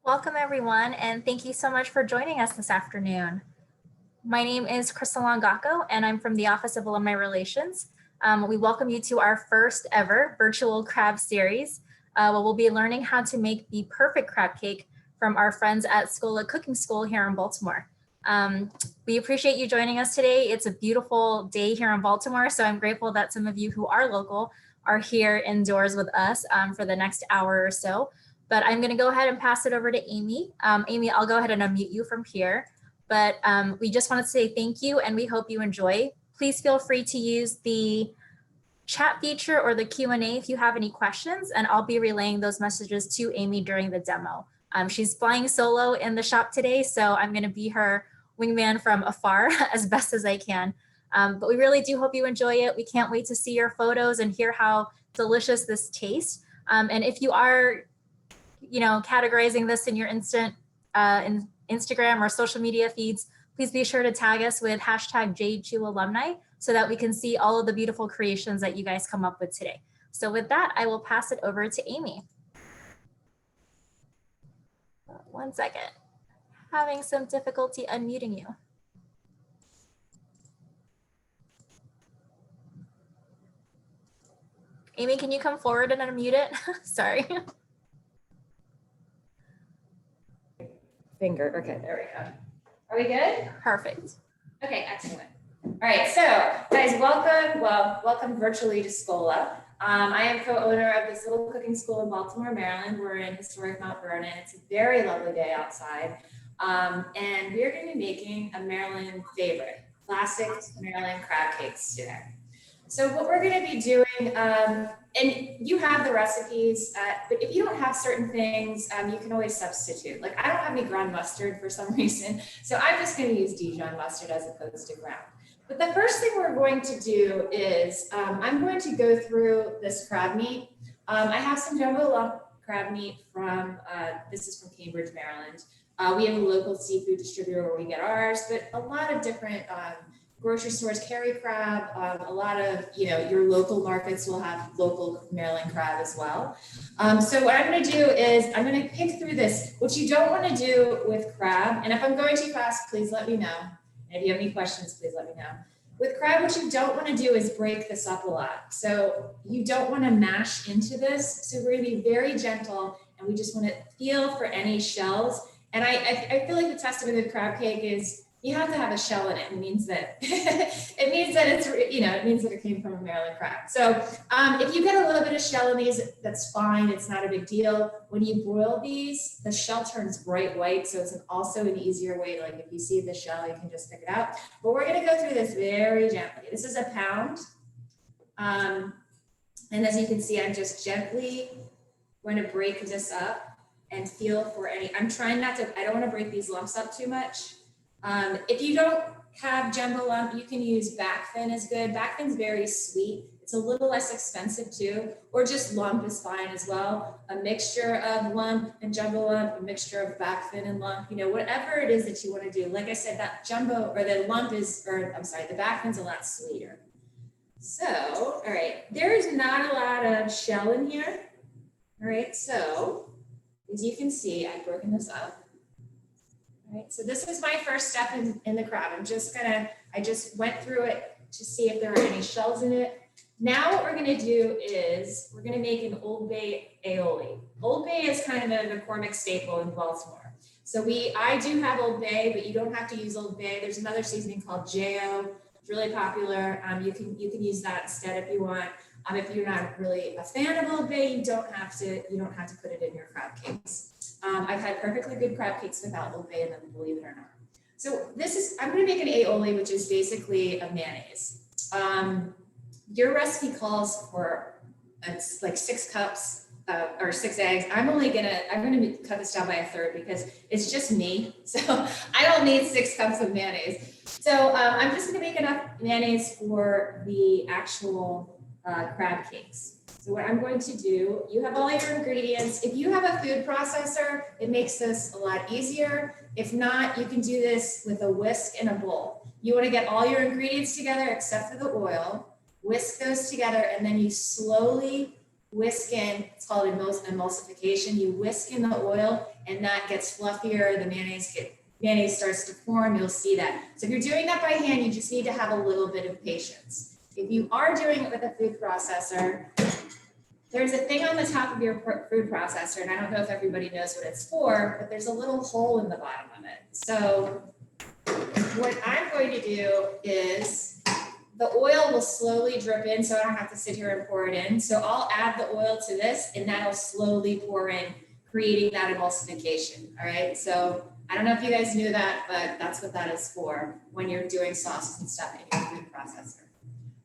Welcome everyone, and thank you so much for joining us this afternoon. My name is Crystal Longacco, and I'm from the Office of Alumni Relations. We welcome you to our first ever virtual crab series, where we'll be learning how to make the perfect crab cake from our friends at Scola Cooking School here in Baltimore. We appreciate you joining us today. It's a beautiful day here in Baltimore, so I'm grateful that some of you who are local are here indoors with us for the next hour or so. But I'm going to go ahead and pass it over to Amy. Amy, I'll go ahead and unmute you from here. But we just want to say thank you and we hope you enjoy. Please feel free to use the chat feature or the Q&A if you have any questions, and I'll be relaying those messages to Amy during the demo. She's flying solo in the shop today, so I'm going to be her wingman from afar as best as I can. But we really do hope you enjoy it. We can't wait to see your photos and hear how delicious this tastes. And if you are categorizing this in your in Instagram or social media feeds, please be sure to tag us with hashtag #JChewAlumni so that we can see all of the beautiful creations that you guys come up with today. So with that, I will pass it over to Amy. One second. Having some difficulty unmuting you. Amy, can you come forward and unmute it? Sorry. Finger. Okay, there we go. Are we good? Perfect. Okay, excellent. All right, so guys, welcome virtually to Scola. I am co-owner of this little cooking school in Baltimore, Maryland. We're in historic Mount Vernon. It's a very lovely day outside. And we're going to be making a Maryland favorite, classic Maryland crab cakes today. So what we're going to be doing, and you have the recipes, but if you don't have certain things, you can always substitute. Like I don't have any ground mustard for some reason, so I'm just going to use Dijon mustard as opposed to ground. But the first thing we're going to do is I'm going to go through this crab meat. I have some jumbo lump crab meat from, this is from Cambridge, Maryland. We have a local seafood distributor where we get ours, but a lot of different grocery stores carry crab. A lot of, your local markets will have local Maryland crab as well. So what I'm going to do is I'm going to pick through this. What you don't want to do with crab, and if I'm going too fast, please let me know. And if you have any questions, please let me know. With crab, what you don't want to do is break this up a lot. So you don't want to mash into this. So we're going to be very gentle, and we just want to feel for any shells. And I feel like the test of a good crab cake is you have to have a shell in it. It means that it means that it came from a Maryland crab. So if you get a little bit of shell in these, that's fine. It's not a big deal. When you broil these, the shell turns bright white. So it's also an easier way to, like, if you see the shell, you can just pick it out. But we're going to go through this very gently. This is a pound. And as you can see, I'm just gently going to break this up and feel for any, I don't want to break these lumps up too much. If you don't have jumbo lump, you can use back fin is good. Back fin's very sweet. It's a little less expensive too, or just lump is fine as well. A mixture of lump and jumbo lump, a mixture of back fin and lump, whatever it is that you want to do. Like I said, that jumbo or the lump is, the back fin's a lot sweeter. So, all right, there's not a lot of shell in here. All right, so as you can see, I've broken this up. Right, so this is my first step in the crab. I just went through it to see if there are any shells in it. Now what we're gonna do is we're gonna make an Old Bay aioli. Old Bay is kind of a McCormick staple in Baltimore. So I do have Old Bay, but you don't have to use Old Bay. There's another seasoning called Mayo. It's really popular. You can use that instead if you want. If you're not really a fan of Old Bay, you don't have to put it in your crab cakes. I've had perfectly good crab cakes without Old Bay in them, believe it or not. So I'm going to make an aioli, which is basically a mayonnaise. Your recipe calls for it's like 6 cups or 6 eggs. I'm going to cut this down by a third because it's just me. So I don't need 6 cups of mayonnaise. So I'm just going to make enough mayonnaise for the actual crab cakes. So what I'm going to do, you have all your ingredients. If you have a food processor, it makes this a lot easier. If not, you can do this with a whisk and a bowl. You want to get all your ingredients together except for the oil, whisk those together, and then you slowly whisk in, it's called emulsification. You whisk in the oil and that gets fluffier. The mayonnaise starts to form. You'll see that. So if you're doing that by hand, you just need to have a little bit of patience. If you are doing it with a food processor, there's a thing on the top of your food processor, and I don't know if everybody knows what it's for, but there's a little hole in the bottom of it. So what I'm going to do is the oil will slowly drip in, so I don't have to sit here and pour it in. So I'll add the oil to this, and that'll slowly pour in, creating that emulsification. All right. So I don't know if you guys knew that, but that's what that is for when you're doing sauces and stuff in your food processor.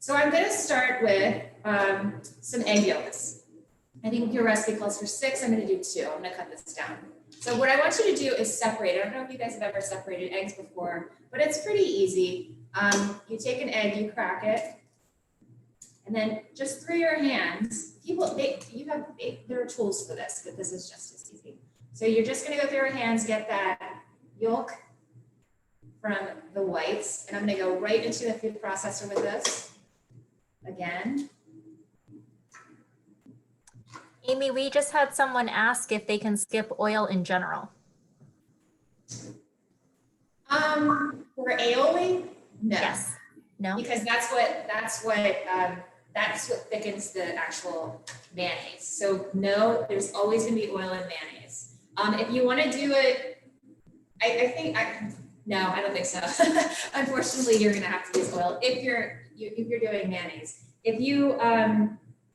So I'm going to start with some egg yolks. I think your recipe calls for 6. I'm going to do 2. I'm going to cut this down. So what I want you to do is separate. I don't know if you guys have ever separated eggs before, but it's pretty easy. You take an egg, you crack it, and then just through your hands, there are tools for this, but this is just as easy. So you're just going to go through your hands, get that yolk from the whites, and I'm going to go right into the food processor with this again. Amy, we just had someone ask if they can skip oil in general. For aioli, no. Yes. No. Because that's what thickens the actual mayonnaise. So no, there's always going to be oil in mayonnaise. If you want to do it, no, I don't think so. Unfortunately, you're going to have to use oil if you're doing mayonnaise. If you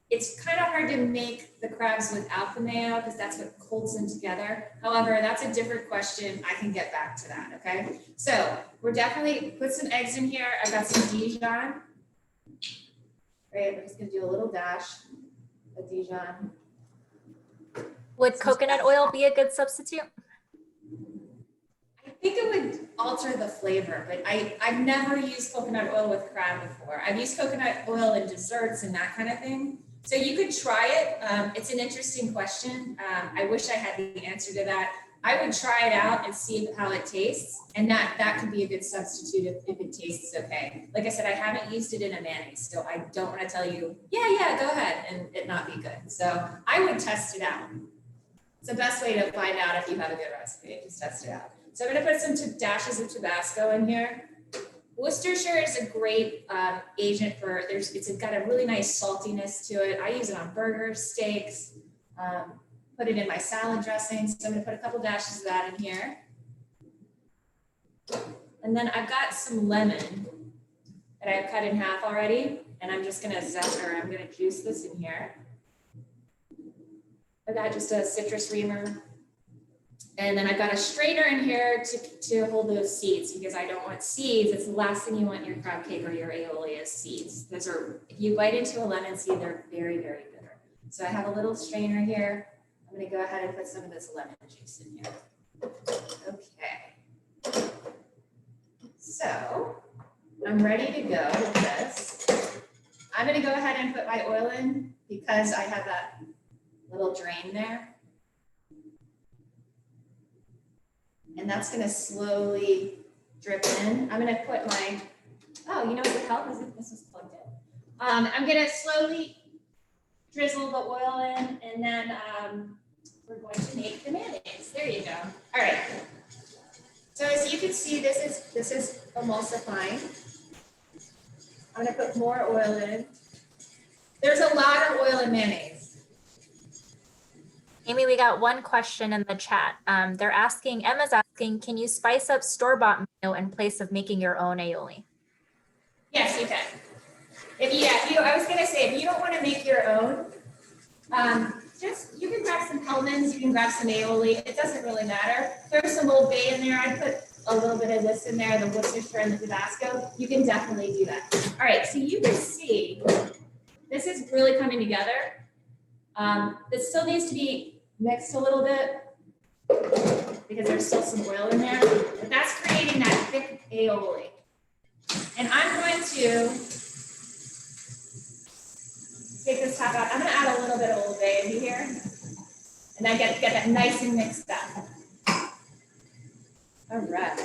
it's kind of hard to make the crabs without the mayo because that's what holds them together. However, that's a different question. I can get back to that, okay? So we're definitely, put some eggs in here. I got some Dijon. Right, we're just gonna do a little dash of Dijon. Would coconut oil be a good substitute? I think it would alter the flavor, but I've never used coconut oil with crab before. I've used coconut oil in desserts and that kind of thing. So you could try it. It's an interesting question. I wish I had the answer to that. I would try it out and see how it tastes. And that could be a good substitute if it tastes okay. Like I said, I haven't used it in a mayonnaise, so I don't want to tell you, yeah, go ahead, and it not be good. So I would test it out. It's the best way to find out if you have a good recipe, just test it out. So I'm gonna put some dashes of Tabasco in here. Worcestershire is a great agent for, it's got a really nice saltiness to it. I use it on burgers, steaks, put it in my salad dressing. So I'm gonna put a couple dashes of that in here. And then I've got some lemon that I've cut in half already. And I'm just gonna I'm gonna juice this in here. I got just a citrus reamer. And then I've got a strainer in here to hold those seeds because I don't want seeds. It's the last thing you want in your crab cake or your aioli is seeds. Those are, if you bite into a lemon seed, they're very, very bitter. So I have a little strainer here. I'm gonna go ahead and put some of this lemon juice in here. Okay. So I'm ready to go with this. I'm gonna go ahead and put my oil in because I have that little drain there. And that's gonna slowly drip in. I'm gonna put my, oh, you know what the hell is it? This is plugged in. I'm gonna slowly drizzle the oil in and then we're going to make the mayonnaise. There you go. All right. So as you can see, this is emulsifying. I'm gonna put more oil in. There's a lot of oil in mayonnaise. Amy, we got one question in the chat. Emma's asking, can you spice up store-bought mayo in place of making your own aioli? Yes, you can. I was gonna say, if you don't want to make your own, you can grab some Hellmann's, you can grab some aioli. It doesn't really matter. Throw some Old Bay in there. I put a little bit of this in there, the Worcestershire and the Tabasco. You can definitely do that. All right, so you can see this is really coming together. This still needs to be mixed a little bit because there's still some oil in there, but that's creating that thick aioli. And I'm going to take this top out. I'm going to add a little bit of Old Bay in here, and then get that nice and mixed up. All right.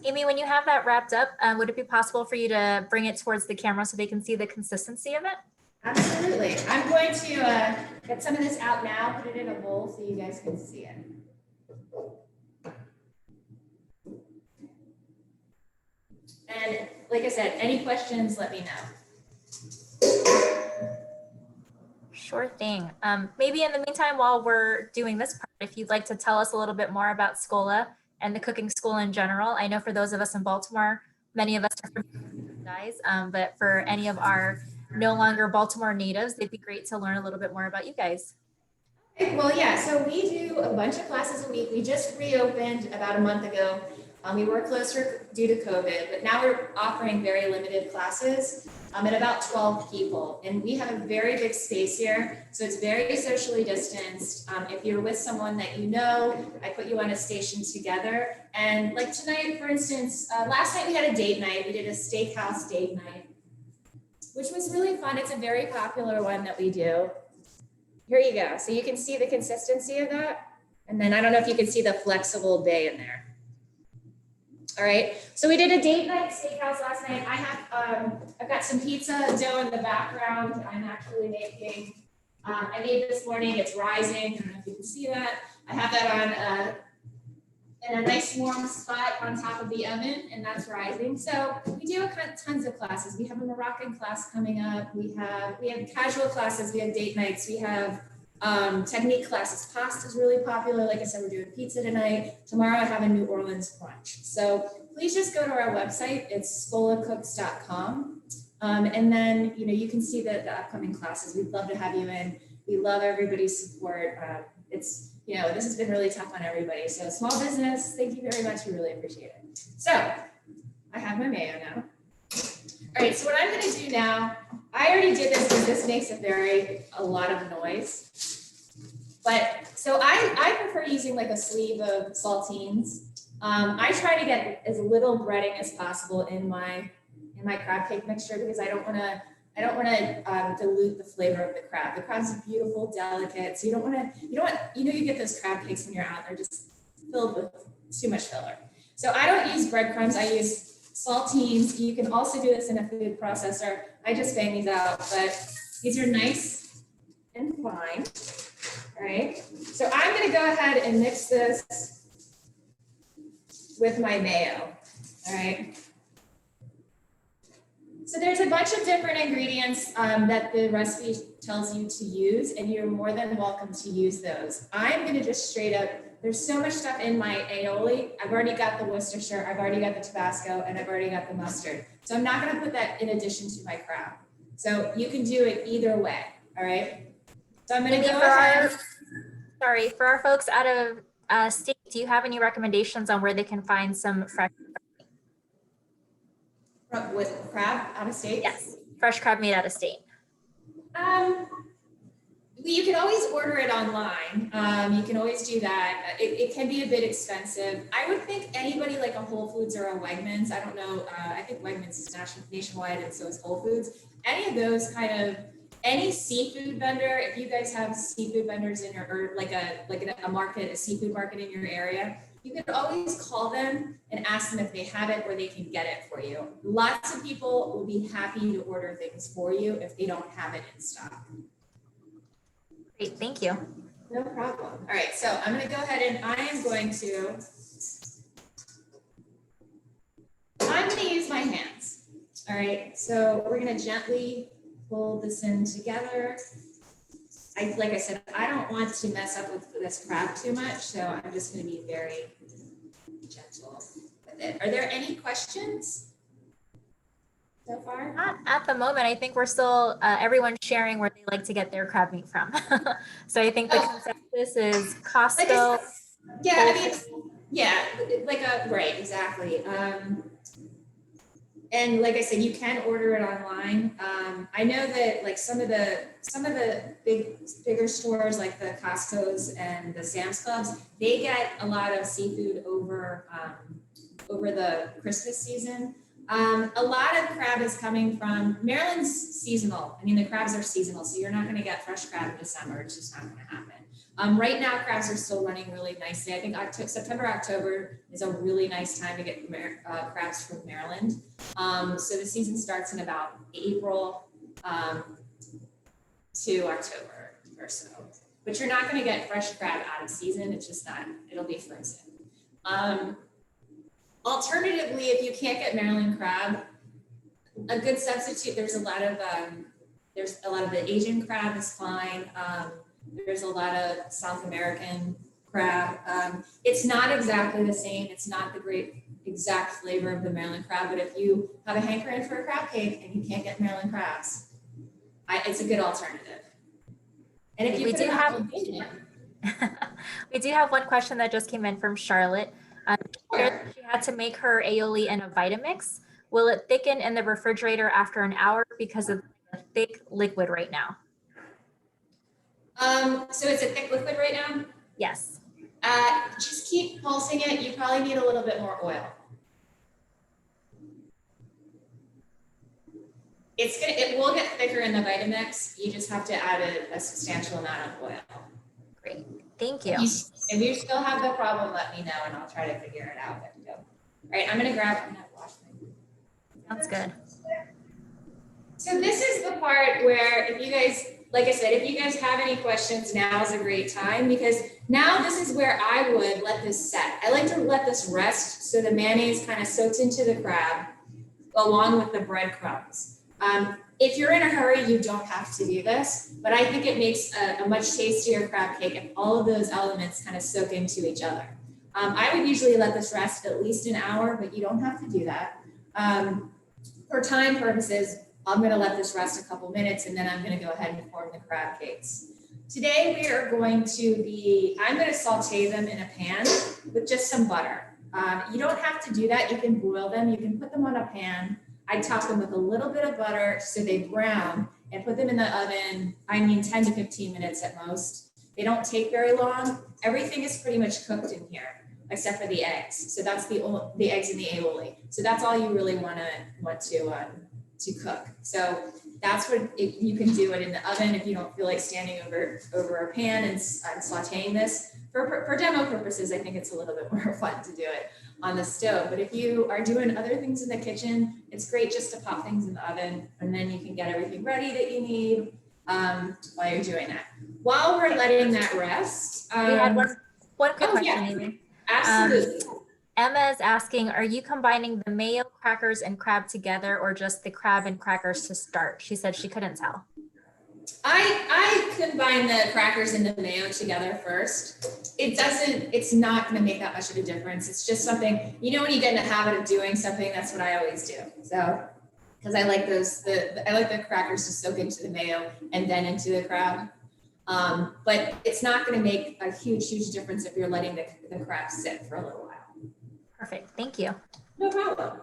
Amy, when you have that wrapped up, would it be possible for you to bring it towards the camera so they can see the consistency of it? Absolutely. I'm going to get some of this out now, put it in a bowl so you guys can see it. And like I said, any questions, let me know. Sure thing. Maybe in the meantime, while we're doing this part, if you'd like to tell us a little bit more about Scola and the cooking school in general. I know for those of us in Baltimore, many of us are familiar with you guys, but for any of our no longer Baltimore natives, it'd be great to learn a little bit more about you guys. Well, yeah, so we do a bunch of classes a week. We just reopened about a month ago. We were closed due to COVID, but now we're offering very limited classes at about 12 people. And we have a very big space here, so it's very socially distanced. If you're with someone that you know, I put you on a station together. And like tonight, for instance, last night we had a date night. We did a steakhouse date night, which was really fun. It's a very popular one that we do. Here you go. So you can see the consistency of that. And then I don't know if you can see the flexible bay in there. All right, so we did a date night steakhouse last night. I've got some pizza dough in the background. I'm actually making, I made this morning, it's rising. I don't know if you can see that. I have that on in a nice warm spot on top of the oven, and that's rising. So we do tons of classes. We have a Moroccan class coming up. We have casual classes, we have date nights, we have technique classes. Pasta is really popular. Like I said, we're doing pizza tonight. Tomorrow I have a New Orleans brunch. So please just go to our website. It's scolacooks.com. And then, you can see the upcoming classes. We'd love to have you in. We love everybody's support. This has been really tough on everybody. So small business, thank you very much. We really appreciate it. So I have my mayo now. All right, so what I'm going to do now, I already did this because this makes a lot of noise. But so I prefer using like a sleeve of saltines. I try to get as little breading as possible in my crab cake mixture because I don't want to dilute the flavor of the crab. The crab's beautiful, delicate. So you get those crab cakes when you're out, they're just filled with too much filler. So I don't use breadcrumbs, I use saltines. You can also do this in a food processor. I just bang these out, but these are nice and fine. All right, so I'm going to go ahead and mix this with my mayo. All right. So there's a bunch of different ingredients that the recipe tells you to use, and you're more than welcome to use those. I'm going to just straight up, there's so much stuff in my aioli. I've already got the Worcestershire, I've already got the Tabasco, and I've already got the mustard. So I'm not going to put that in addition to my crab. So you can do it either way. All right. So I'm going to go ahead. For our folks out of state, do you have any recommendations on where they can find some fresh? With crab out of state? Yes, fresh crab made out of state. You can always order it online. You can always do that. It can be a bit expensive. I would think anybody like a Whole Foods or a Wegmans, I don't know, I think Wegmans is nationwide and so is Whole Foods. Any of those any seafood vendor, if you guys have seafood vendors in or like a market, a seafood market in your area, you can always call them and ask them if they have it or they can get it for you. Lots of people will be happy to order things for you if they don't have it in stock. Great, thank you. No problem. All right, so I'm going to go ahead and I'm going to use my hands. All right, so we're going to gently fold this in together. Like I said, I don't want to mess up with this crab too much, so I'm just going to be very gentle with it. Are there any questions so far? Not at the moment. I think we're still everyone sharing where they like to get their crab meat from. So I think the consensus is Costco. Right, exactly. And like I said, you can order it online. I know that like some of the bigger stores like the Costco's and the Sam's Clubs, they get a lot of seafood over the Christmas season. A lot of crab is coming from Maryland's seasonal. I mean, the crabs are seasonal, so you're not going to get fresh crab in December. It's just not going to happen. Right now, crabs are still running really nicely. I think September, October is a really nice time to get crabs from Maryland. So the season starts in about April to October or so. But you're not going to get fresh crab out of season. It's just not, it'll be frozen. Alternatively, if you can't get Maryland crab, a good substitute, there's a lot of the Asian crab is fine. There's a lot of South American crab. It's not exactly the same. It's not the great exact flavor of the Maryland crab, but if you have a hankering for a crab cake and you can't get Maryland crabs, it's a good alternative. And if you we do have one question that just came in from Charlotte. Sure. She had to make her aioli in a Vitamix. Will it thicken in the refrigerator after an hour because of the thick liquid right now? So it's a thick liquid right now? Yes. Just keep pulsing it. You probably need a little bit more oil. It will get thicker in the Vitamix. You just have to add a substantial amount of oil. Great, thank you. If you still have the problem, let me know and I'll try to figure it out. All right, I'm gonna wash my. Sounds good. So this is the part where if you guys, like I said, if you guys have any questions, now is a great time because now this is where I would let this set. I like to let this rest so the mayonnaise kind of soaks into the crab along with the breadcrumbs. If you're in a hurry, you don't have to do this, but I think it makes a much tastier crab cake if all of those elements kind of soak into each other. I would usually let this rest at least an hour, but you don't have to do that. For time purposes, I'm going to let this rest a couple minutes and then I'm going to go ahead and form the crab cakes. Today we are going to I'm going to saute them in a pan with just some butter. You don't have to do that. You can boil them. You can put them on a pan. I top them with a little bit of butter so they brown and put them in the oven, 10 to 15 minutes at most. They don't take very long. Everything is pretty much cooked in here except for the eggs. So that's the eggs and the aioli. So that's all you really want to cook. So that's what you can do it in the oven if you don't feel like standing over a pan and sauteing this. For demo purposes, I think it's a little bit more fun to do it on the stove. But if you are doing other things in the kitchen, it's great just to pop things in the oven and then you can get everything ready that you need while you're doing that. While we're letting that rest. We had one quick question, yeah, Amy. Absolutely. Emma is asking, are you combining the mayo, crackers, and crab together or just the crab and crackers to start? She said she couldn't tell. I combine the crackers and the mayo together first. It's not going to make that much of a difference. It's just something, when you get in the habit of doing something, that's what I always do. So, because I like I like the crackers to soak into the mayo and then into the crab. But it's not going to make a huge difference if you're letting the crab sit for a little while. Perfect, thank you. No problem.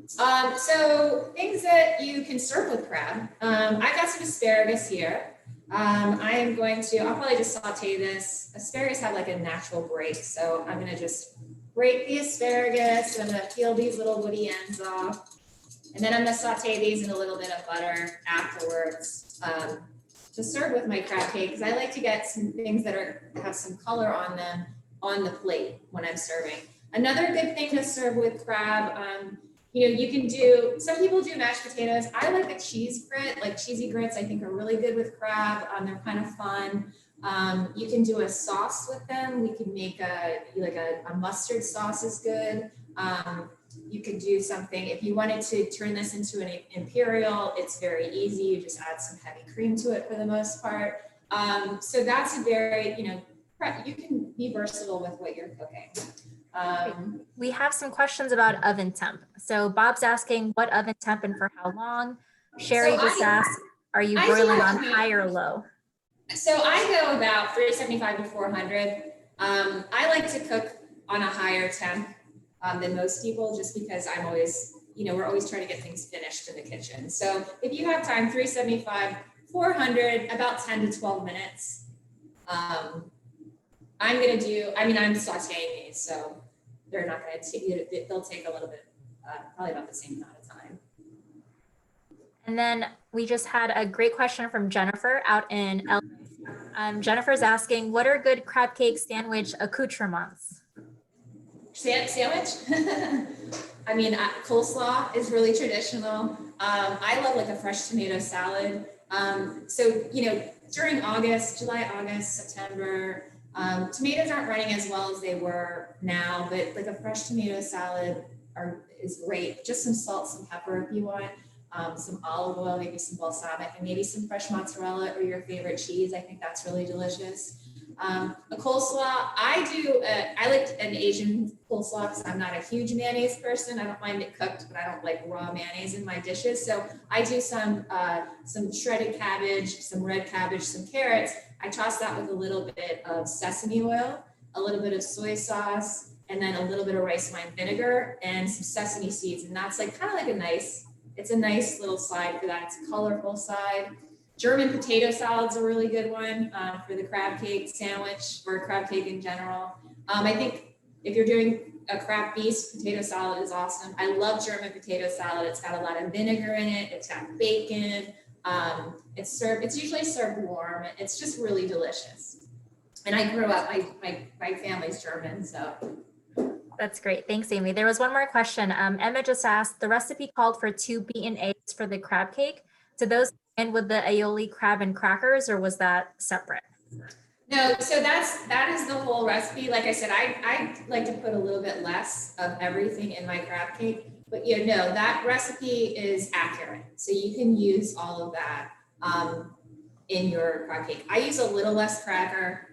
So things that you can serve with crab. I got some asparagus here. I'll probably just saute this. Asparagus have like a natural break. So I'm going to just break the asparagus. I'm going to peel these little woody ends off. And then I'm going to saute these in a little bit of butter afterwards to serve with my crab cake. Because I like to get some things that have some color on them on the plate when I'm serving. Another good thing to serve with crab, you can some people do mashed potatoes. I like the cheese grit, like cheesy grits I think are really good with crab. They're kind of fun. You can do a sauce with them. We can make a mustard sauce is good. You could do something, if you wanted to turn this into an Imperial, it's very easy. You just add some heavy cream to it for the most part. So that's a very, you can be versatile with what you're cooking. We have some questions about oven temp. So Bob's asking what oven temp and for how long? Sherry asked, are you broiling on high or low? So I go about 375 to 400. I like to cook on a higher temp than most people just because I'm always, we're always trying to get things finished in the kitchen. So if you have time, 375, 400, about 10 to 12 minutes. I'm sauteing these, so they're not going to they'll take a little bit, probably about the same amount of time. And then we just had a great question from Jennifer out in LA. Jennifer's asking, what are good crab cake sandwich accoutrements? Sandwich? I mean, coleslaw is really traditional. I love like a fresh tomato salad. So, during July, August, September, tomatoes aren't running as well as they were now, but like a fresh tomato salad is great. Just some salt, some pepper if you want, some olive oil, maybe some balsamic, and maybe some fresh mozzarella or your favorite cheese. I think that's really delicious. A coleslaw, I like an Asian coleslaw because I'm not a huge mayonnaise person. I don't mind it cooked, but I don't like raw mayonnaise in my dishes. So I do some shredded cabbage, some red cabbage, some carrots. I toss that with a little bit of sesame oil, a little bit of soy sauce, and then a little bit of rice wine vinegar and some sesame seeds. And that's like kind of like it's a nice little side for that. It's a colorful side. German potato salad's a really good one for the crab cake sandwich or crab cake in general. I think if you're doing a crab feast, potato salad is awesome. I love German potato salad. It's got a lot of vinegar in it. It's got bacon. It's usually served warm. It's just really delicious. And I grew up, my family's German, so. That's great. Thanks, Amy. There was one more question. Emma just asked, the recipe called for 2 beaten eggs for the crab cake. Did those end with the aioli crab and crackers, or was that separate? No, so that is the whole recipe. Like I said, I like to put a little bit less of everything in my crab cake, but that recipe is accurate. So you can use all of that in your crab cake. I use a little less cracker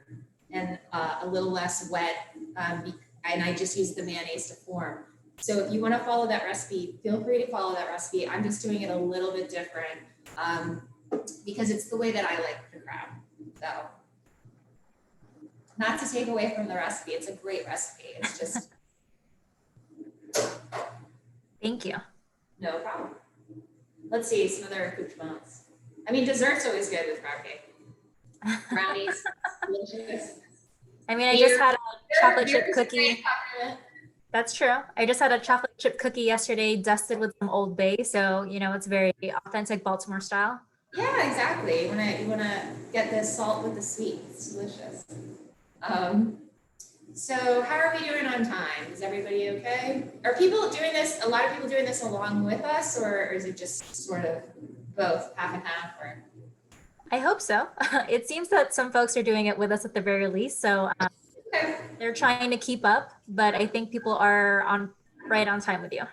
and a little less wet, and I just use the mayonnaise to form. So if you want to follow that recipe, feel free to follow that recipe. I'm just doing it a little bit different because it's the way that I like the crab. So not to take away from the recipe, it's a great recipe. It's just. Thank you. No problem. Let's see some other accoutrements. I mean, dessert's always good with crab cake. Brownies, delicious. I mean, I just had a chocolate chip cookie. That's true. I just had a chocolate chip cookie yesterday, dusted with some Old Bay. So, it's very authentic Baltimore style. Yeah, exactly. You wanna get the salt with the sweet. It's delicious. So how are we doing on time? Is everybody okay? Are people doing this, a lot of people doing this along with us, or is it just sort of both, half and half? Or? I hope so. It seems that some folks are doing it with us at the very least. So okay. They're trying to keep up, but I think people are right on time with you.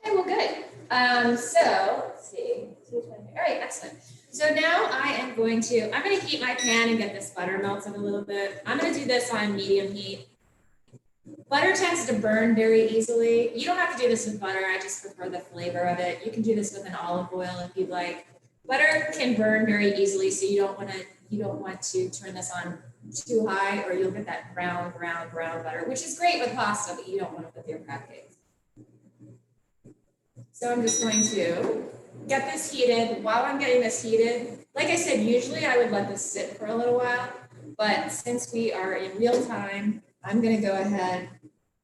Okay, well, good. So let's see. All right, excellent. So now I'm going to heat my pan and get this butter melted a little bit. I'm going to do this on medium heat. Butter tends to burn very easily. You don't have to do this with butter. I just prefer the flavor of it. You can do this with an olive oil if you'd like. Butter can burn very easily, so you don't want to turn this on too high, or you'll get that brown butter, which is great with pasta, but you don't want it with your crab cakes. So I'm just going to get this heated. While I'm getting this heated, like I said, usually I would let this sit for a little while, but since we are in real time, I'm going to go ahead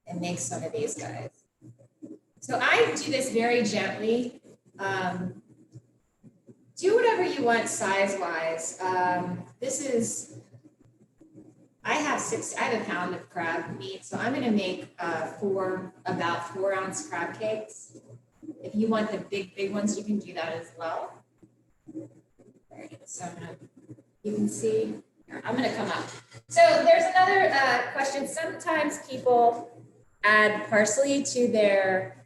and make some of these guys. So I do this very gently. Do whatever you want size-wise. I have a pound of crab meat, so I'm going to make about 4-ounce crab cakes. If you want the big ones, you can do that as well. All right, so you can see, I'm going to come up. So there's another question. Sometimes people add parsley to their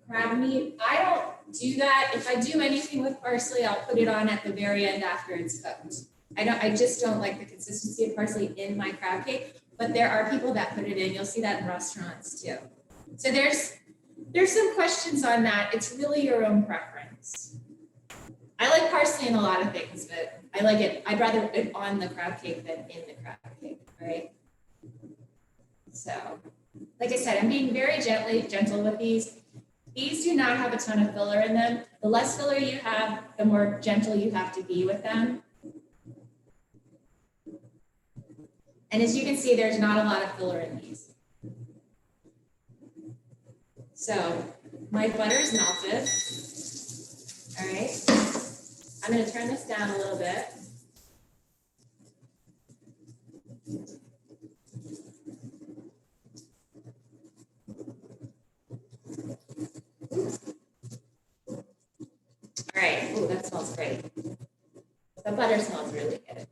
crab meat. I don't do that. If I do anything with parsley, I'll put it on at the very end after it's cooked. I just don't like the consistency of parsley in my crab cake, but there are people that put it in. You'll see that in restaurants too. So there's some questions on that. It's really your own preference. I like parsley in a lot of things, but I like it. I'd rather it on the crab cake than in the crab cake, right? So, like I said, I'm being very gentle with these. These do not have a ton of filler in them. The less filler you have, the more gentle you have to be with them. And as you can see, there's not a lot of filler in these. So my butter is melted. All right. I'm going to turn this down a little bit. The butter smells really good.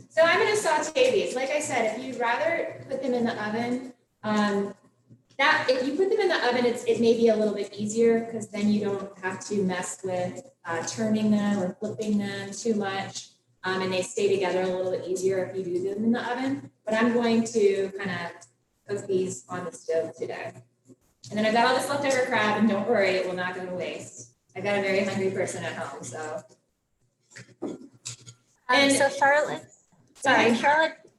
So I'm going to saute these. Like I said, if you'd rather put them in the oven, if you put them in the oven, it may be a little bit easier because then you don't have to mess with turning them or flipping them too much. And they stay together a little bit easier if you do them in the oven. But I'm going to kind of cook these on the stove today. And then I've got all this leftover crab, and don't worry, it will not go to waste. I've got a very hungry person at home, so. So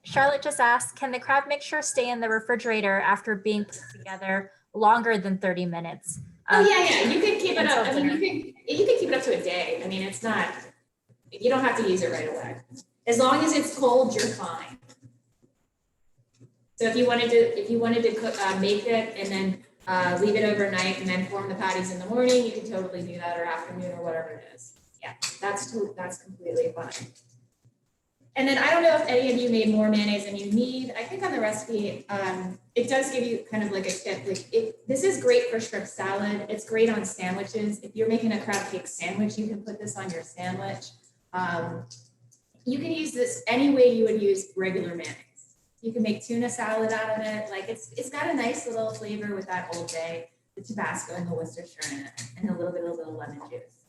Charlotte just asked, can the crab mixture stay in the refrigerator after being put together longer than 30 minutes? Yeah, you can keep it up. I mean, you can keep it up to a day. I mean, it's not, you don't have to use it right away. As long as it's cold, you're fine. So if you wanted to cook, make it and then leave it overnight and then form the patties in the morning, you can totally do that, or afternoon, or whatever it is. Yeah, that's completely fine. And then I don't know if any of you made more mayonnaise than you need. I think on the recipe, it does give you kind of like a tip. This is great for shrimp salad. It's great on sandwiches. If you're making a crab cake sandwich, you can put this on your sandwich. You can use this any way you would use regular mayonnaise. You can make tuna salad out of it. Like it's got a nice little flavor with that Old Bay, the Tabasco and the Worcestershire in it, and a little bit of lemon juice.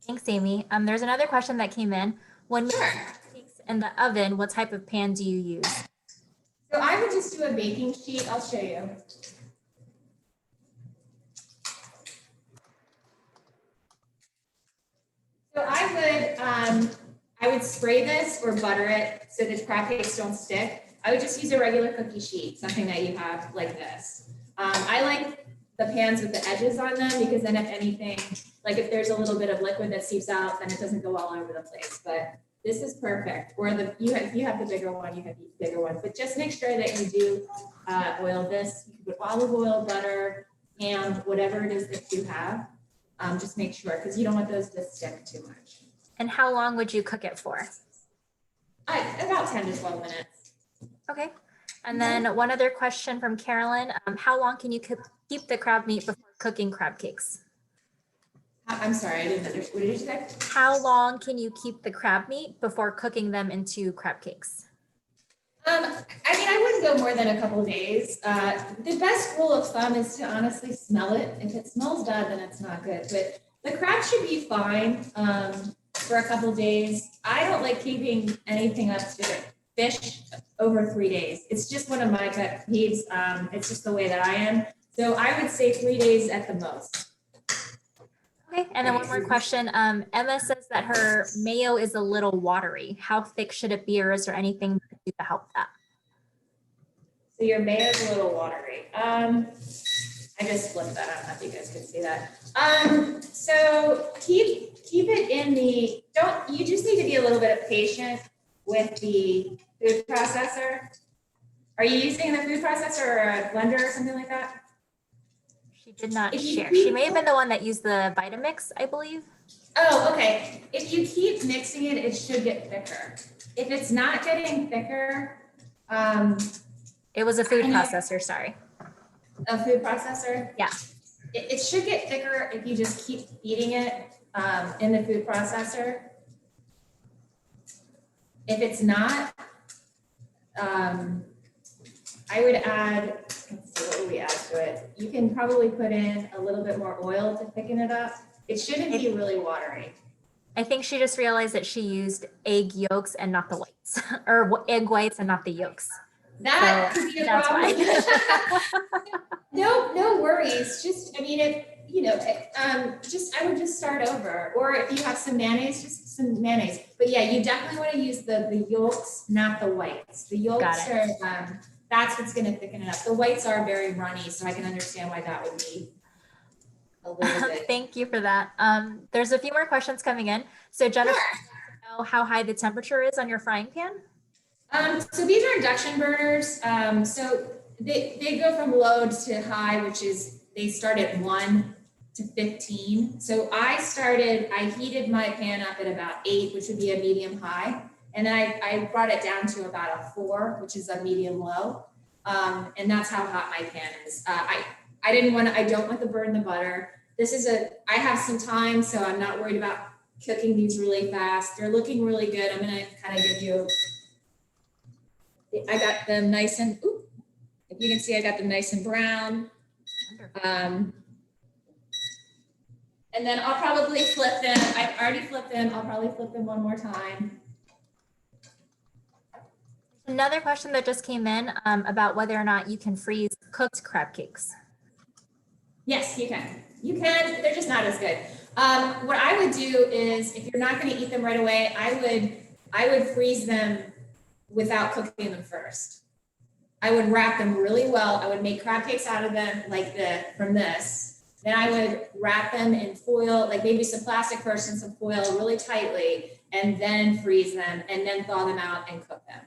Thanks, Amy. There's another question that came in. When making cakes in the oven, what type of pan do you use? So I would just do a baking sheet. I'll show you. So I would spray this or butter it so the crab cakes don't stick. I would just use a regular cookie sheet, something that you have like this. I like the pans with the edges on them because then if anything, like if there's a little bit of liquid that seeps out, then it doesn't go all over the place. But this is perfect. Or if you have the bigger one, you have the bigger one. But just make sure that you do oil this. You can put olive oil, butter, and whatever it is that you have. Just make sure, because you don't want those to stick too much. And how long would you cook it for? About 10 to 12 minutes. Okay. And then one other question from Carolyn. How long can you keep the crab meat before cooking crab cakes? I'm sorry, I didn't understand. What did you say? How long can you keep the crab meat before cooking them into crab cakes? I mean, I wouldn't go more than a couple of days. The best rule of thumb is to honestly smell it. If it smells bad, then it's not good. But the crab should be fine for a couple of days. I don't like keeping anything up to fish over 3 days. It's just one of my pet peeves. It's just the way that I am. So I would say 3 days at the most. Okay, and then one more question. Emma says that her mayo is a little watery. How thick should it be, or is there anything to do to help that? So your mayo is a little watery. I just flipped that. I don't know if you guys can see that. So keep it in the, you just need to be a little bit patient with the food processor. Are you using the food processor or a blender or something like that? She did not share. She may have been the one that used the Vitamix, I believe. Oh, okay. If you keep mixing it, it should get thicker. If it's not getting thicker, it was a food processor, sorry. A food processor? Yeah. It should get thicker if you just keep feeding it in the food processor. If it's not, I would add, let's see, what would we add to it? You can probably put in a little bit more oil to thicken it up. It shouldn't be really watery. I think she just realized that she used egg yolks and not the whites, or egg whites and not the yolks. That could be a problem. No worries. Just, I mean, if, I would just start over. Or if you have some mayonnaise, just some mayonnaise. But yeah, you definitely want to use the yolks, not the whites. The yolks are, that's what's going to thicken it up. The whites are very runny, so I can understand why that would be a little bit. Thank you for that. There's a few more questions coming in. So Jennifer, know how high the temperature is on your frying pan? So these are induction burners. So they go from low to high, which is, they start at 1 to 15. So I heated my pan up at about 8, which would be a medium high. And then I brought it down to about a 4, which is a medium low. And that's how hot my pan is. I don't want to burn the butter. I have some time, so I'm not worried about cooking these really fast. They're looking really good. I'm gonna kind of give you, I got them nice and, ooh, if you can see, I got them nice and brown. And then I'll probably flip them. I've already flipped them. I'll probably flip them one more time. Another question that just came in about whether or not you can freeze cooked crab cakes. Yes, you can. You can. They're just not as good. What I would do is, if you're not going to eat them right away, I would freeze them without cooking them first. I would wrap them really well. I would make crab cakes out of them from this. Then I would wrap them in foil, like maybe some plastic first and some foil really tightly, and then freeze them and then thaw them out and cook them.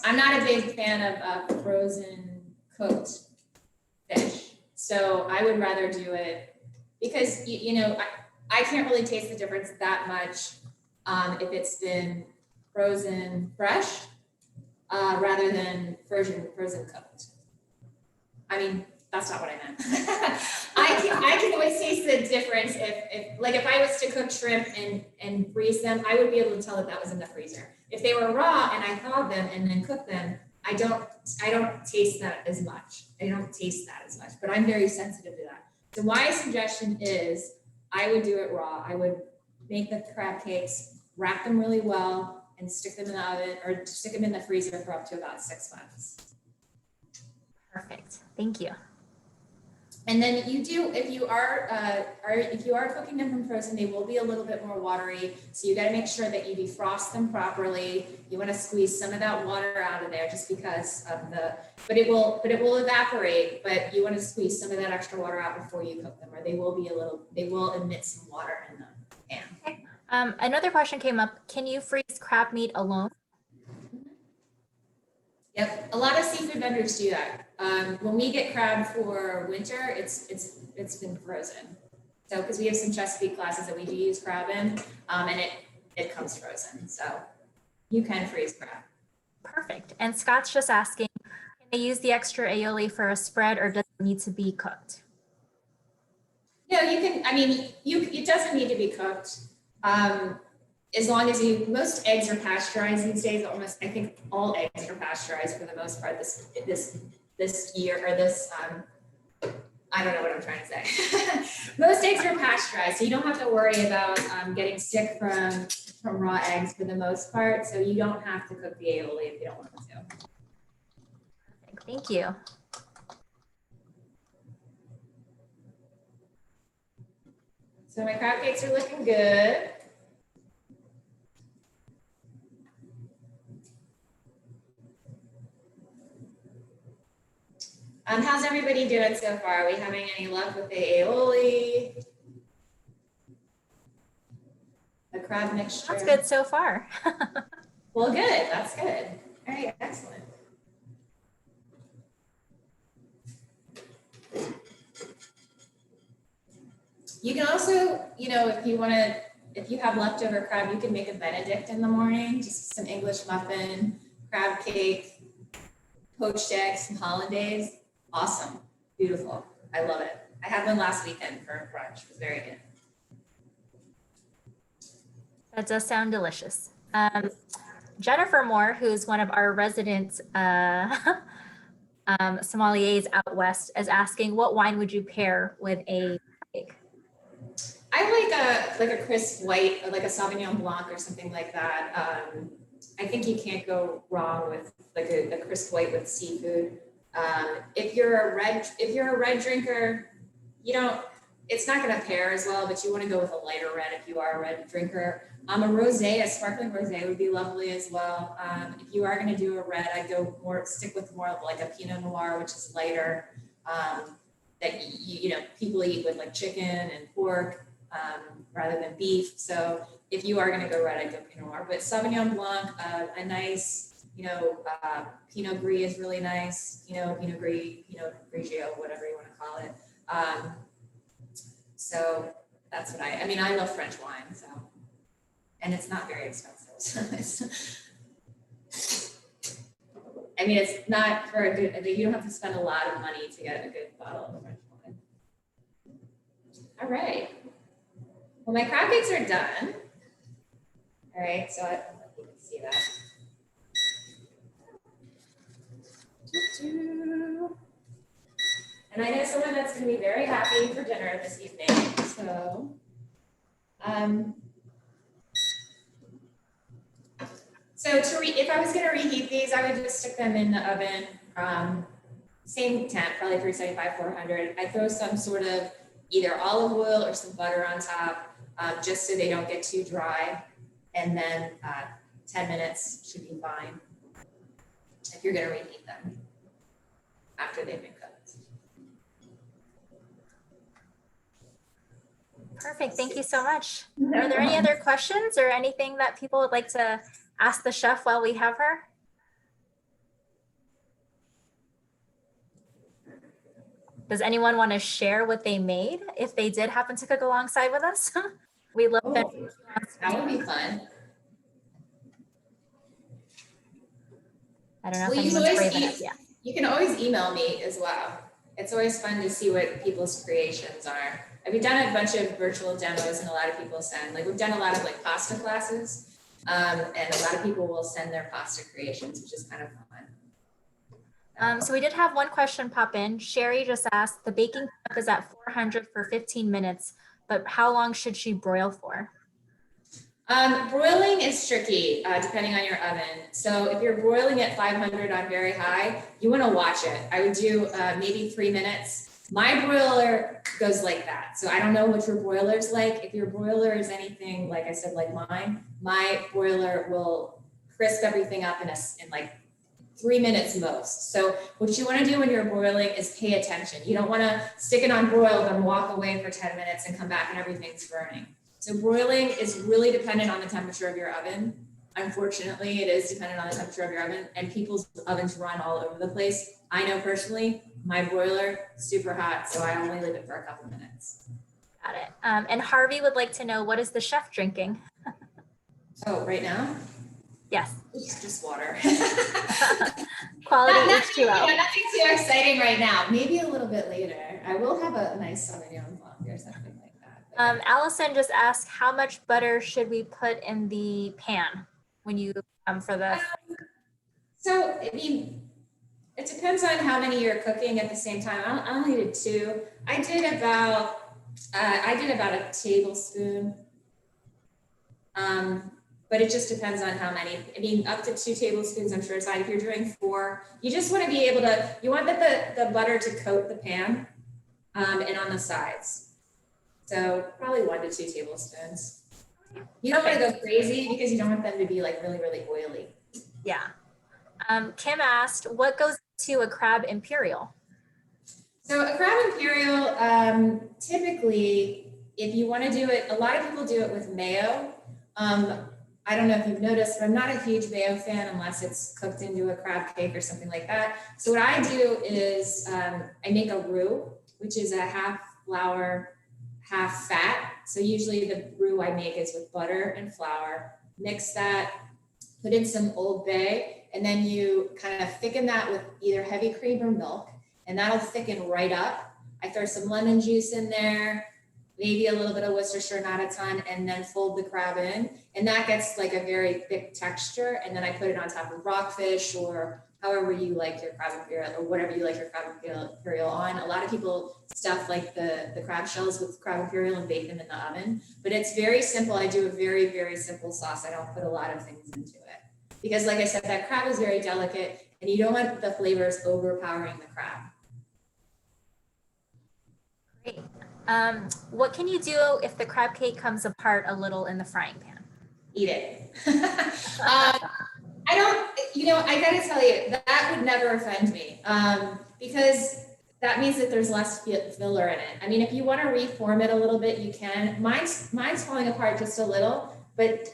I'm not a big fan of frozen cooked fish. So I would rather do it because, you know, I can't really taste the difference that much if it's been frozen fresh rather than frozen cooked. I mean, that's not what I meant. I can always taste the difference if I was to cook shrimp and freeze them, I would be able to tell that was in the freezer. If they were raw and I thawed them and then cooked them, I don't taste that as much. I don't taste that as much, but I'm very sensitive to that. So my suggestion is I would do it raw. I would make the crab cakes, wrap them really well, and stick them in the oven or stick them in the freezer for up to about 6 months. Perfect. Thank you. And then you do, if you are cooking them from frozen, they will be a little bit more watery. So you got to make sure that you defrost them properly. You want to squeeze some of that water out of there just because of but it will evaporate, but you want to squeeze some of that extra water out before you cook them, or they will emit some water in the pan. Okay. Another question came up. Can you freeze crab meat alone? Yep, a lot of seafood vendors do that. When we get crab for winter, it's been frozen. So because we have some Chesapeake classes that we do use crab in, and it comes frozen. So you can freeze crab. Perfect. And Scott's just asking, can they use the extra aioli for a spread, or does it need to be cooked? No, you can. I mean, it doesn't need to be cooked. As long as most eggs are pasteurized these days. I think all eggs are pasteurized for the most part this year, or this, I don't know what I'm trying to say. Most eggs are pasteurized, so you don't have to worry about getting sick from raw eggs for the most part. So you don't have to cook the aioli if you don't want to. Perfect. Thank you. So my crab cakes are looking good. How's everybody doing so far? Are we having any luck with the aioli? The crab mixture? That's good so far. Well, good. That's good. All right, excellent. You can also, if you have leftover crab, you can make a Benedict in the morning, just some English muffin, crab cake, poached eggs, some hollandaise. Awesome. Beautiful. I love it. I had one last weekend for brunch. It was very good. That does sound delicious. Jennifer Moore, who's one of our resident sommeliers out west, is asking, what wine would you pair with a cake? I like a crisp white, or like a Sauvignon Blanc or something like that. I think you can't go wrong with like a crisp white with seafood. If you're a red drinker, it's not going to pair as well, but you want to go with a lighter red if you are a red drinker. A sparkling rosé would be lovely as well. If you are going to do a red, I'd stick with more of like a Pinot Noir, which is lighter, that people eat with like chicken and pork rather than beef. So if you are going to go red, I'd go Pinot Noir. But Sauvignon Blanc, a nice, Pinot Gris is really nice. Pinot Gris, Pinot Grigio, whatever you want to call it. So that's what I love French wine, so, and it's not very expensive. So it's not for you don't have to spend a lot of money to get a good bottle of French wine. All right. Well, my crab cakes are done. All right, so I don't know if you can see that. And I know someone that's going to be very happy for dinner this evening. So, if I was going to reheat these, I would just stick them in the oven. Same temp, probably 375, 400. I throw some sort of either olive oil or some butter on top, just so they don't get too dry. And then 10 minutes should be fine if you're going to reheat them after they've been cooked. Perfect. Thank you so much. Are there any other questions or anything that people would like to ask the chef while we have her? Does anyone want to share what they made if they did happen to cook alongside with us? We love that. That would be fun. I don't know if anyone's brave enough yet. You can always email me as well. It's always fun to see what people's creations are. We've done a bunch of virtual demos and a lot of people send, like we've done a lot of like pasta classes, and a lot of people will send their pasta creations, which is kind of fun. So we did have one question pop in. Sherry just asked, the baking temp is at 400 for 15 minutes, but how long should she broil for? Broiling is tricky, depending on your oven. So if you're broiling at 500 on very high, you want to watch it. I would do maybe 3 minutes. My broiler goes like that. So I don't know what your broiler's like. If your broiler is anything, like I said, like mine, my broiler will crisp everything up in like 3 minutes most. So what you want to do when you're broiling is pay attention. You don't want to stick it on broil, then walk away for 10 minutes and come back and everything's burning. So broiling is really dependent on the temperature of your oven. Unfortunately, it is dependent on the temperature of your oven, and people's ovens run all over the place. I know personally, my broiler, super hot, so I only leave it for a couple minutes. Got it. And Harvey would like to know, what is the chef drinking? Oh, right now? Yes. It's just water. Quality H2O. Nothing too exciting right now. Maybe a little bit later. I will have a nice Sauvignon Blanc or something like that. Allison just asked, how much butter should we put in the pan when you for the? So I mean, it depends on how many you're cooking at the same time. I only did 2. I did about a tablespoon. But it just depends on how many. I mean, up to 2 tablespoons, I'm sure it's fine. If you're doing 4, you just want to be able to, you want the butter to coat the pan and on the sides. So probably 1 to 2 tablespoons. You don't want to go crazy because you don't want them to be like really, really oily. Yeah. Kim asked, what goes to a crab Imperial? So a crab Imperial, typically, if you want to do it, a lot of people do it with mayo. I don't know if you've noticed, but I'm not a huge mayo fan unless it's cooked into a crab cake or something like that. So what I do is I make a roux, which is a half flour, half fat. So usually the roux I make is with butter and flour. Mix that, put in some Old Bay, and then you kind of thicken that with either heavy cream or milk, and that'll thicken right up. I throw some lemon juice in there, maybe a little bit of Worcestershire, not a ton, and then fold the crab in. And that gets like a very thick texture. And then I put it on top of rockfish or however you like your crab imperial or whatever you like your crab imperial on. A lot of people stuff like the crab shells with crab imperial and bake them in the oven. But it's very simple. I do a very, very simple sauce. I don't put a lot of things into it. Because like I said, that crab is very delicate and you don't want the flavors overpowering the crab. Great. What can you do if the crab cake comes apart a little in the frying pan? Eat it. I don't, I gotta tell you, that would never offend me because that means that there's less filler in it. I mean, if you want to reform it a little bit, you can. Mine's falling apart just a little, but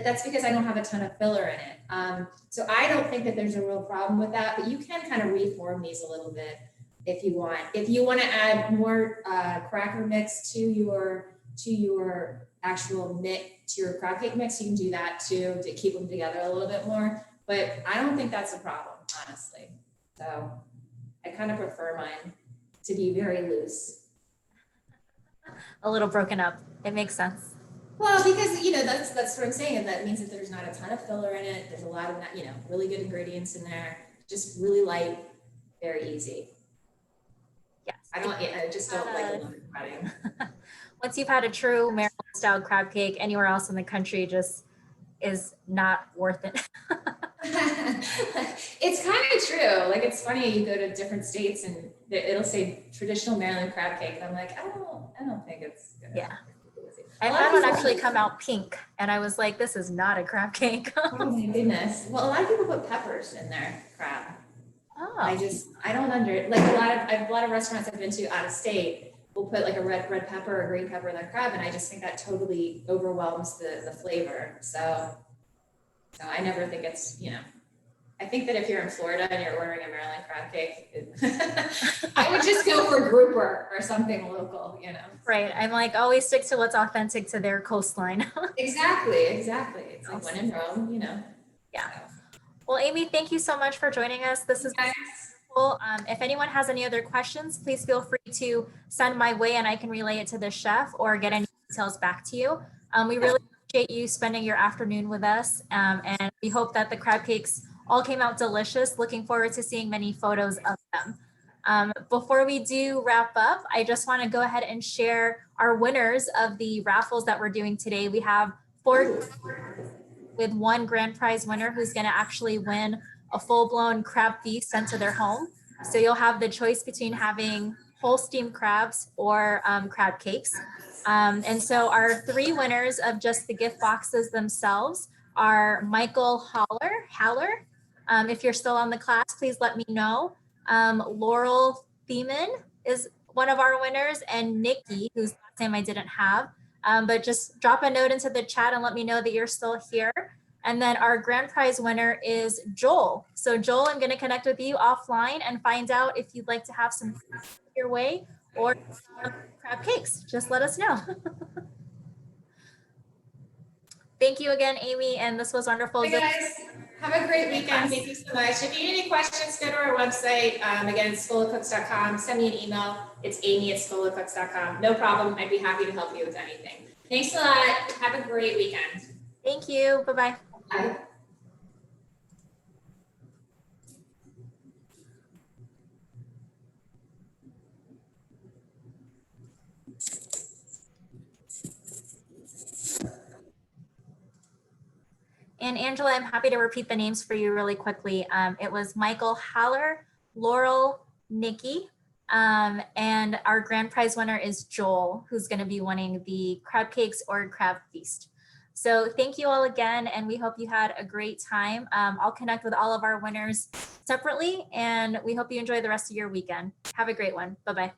that's because I don't have a ton of filler in it. So I don't think that there's a real problem with that, but you can kind of reform these a little bit if you want. If you want to add more cracker mix to your actual mix, to your crab cake mix, you can do that too to keep them together a little bit more. But I don't think that's a problem, honestly. So I kind of prefer mine to be very loose. A little broken up. It makes sense. Well, because, you know, that's what I'm saying. And that means that there's not a ton of filler in it. There's a lot of, you know, really good ingredients in there. Just really light, very easy. Yes. I just don't like a lot of breading. Once you've had a true Maryland style crab cake, anywhere else in the country just is not worth it. It's kind of true. Like, it's funny, you go to different states and it'll say traditional Maryland crab cake. And I'm like, I don't think it's good. Yeah. I've had one actually come out pink and I was like, this is not a crab cake. Oh my goodness. Well, a lot of people put peppers in their crab. Oh. I don't like a lot of restaurants I've been to out of state will put like a red pepper or green pepper in their crab, and I just think that totally overwhelms the flavor. So I never think it's, you know, I think that if you're in Florida and you're ordering a Maryland crab cake, I would just go for grouper or something local, you know. Right. I'm like, always stick to what's authentic to their coastline. Exactly. It's like when in Rome, you know. Yeah. Well, Amy, thank you so much for joining us. This is wonderful. If anyone has any other questions, please feel free to send my way and I can relay it to the chef or get any details back to you. We really appreciate you spending your afternoon with us. And we hope that the crab cakes all came out delicious. Looking forward to seeing many photos of them. Before we do wrap up, I just want to go ahead and share our winners of the raffles that we're doing today. We have 4 with 1 grand prize winner who's going to actually win a full-blown crab feast sent to their home. So you'll have the choice between having whole steamed crabs or crab cakes. And so our 3 winners of just the gift boxes themselves are Michael Haller. If you're still on the class, please let me know. Laurel Thiemann is one of our winners, and Nikki, whose last name I didn't have. But just drop a note into the chat and let me know that you're still here. And then our grand prize winner is Joel. So Joel, I'm going to connect with you offline and find out if you'd like to have some your way or crab cakes. Just let us know. Thank you again, Amy, and this was wonderful. Hey guys, have a great weekend. Thank you so much. If you need any questions, go to our website. Again, it's schoolofcooks.com. Send me an email. It's amy@schoolofcooks.com. No problem. I'd be happy to help you with anything. Thanks a lot. Have a great weekend. Thank you. Bye-bye. Bye. And Angela, I'm happy to repeat the names for you really quickly. It was Michael Haller, Laurel, Nikki, and our grand prize winner is Joel, who's going to be winning the crab cakes or crab feast. So thank you all again, and we hope you had a great time. I'll connect with all of our winners separately, and we hope you enjoy the rest of your weekend. Have a great one. Bye-bye.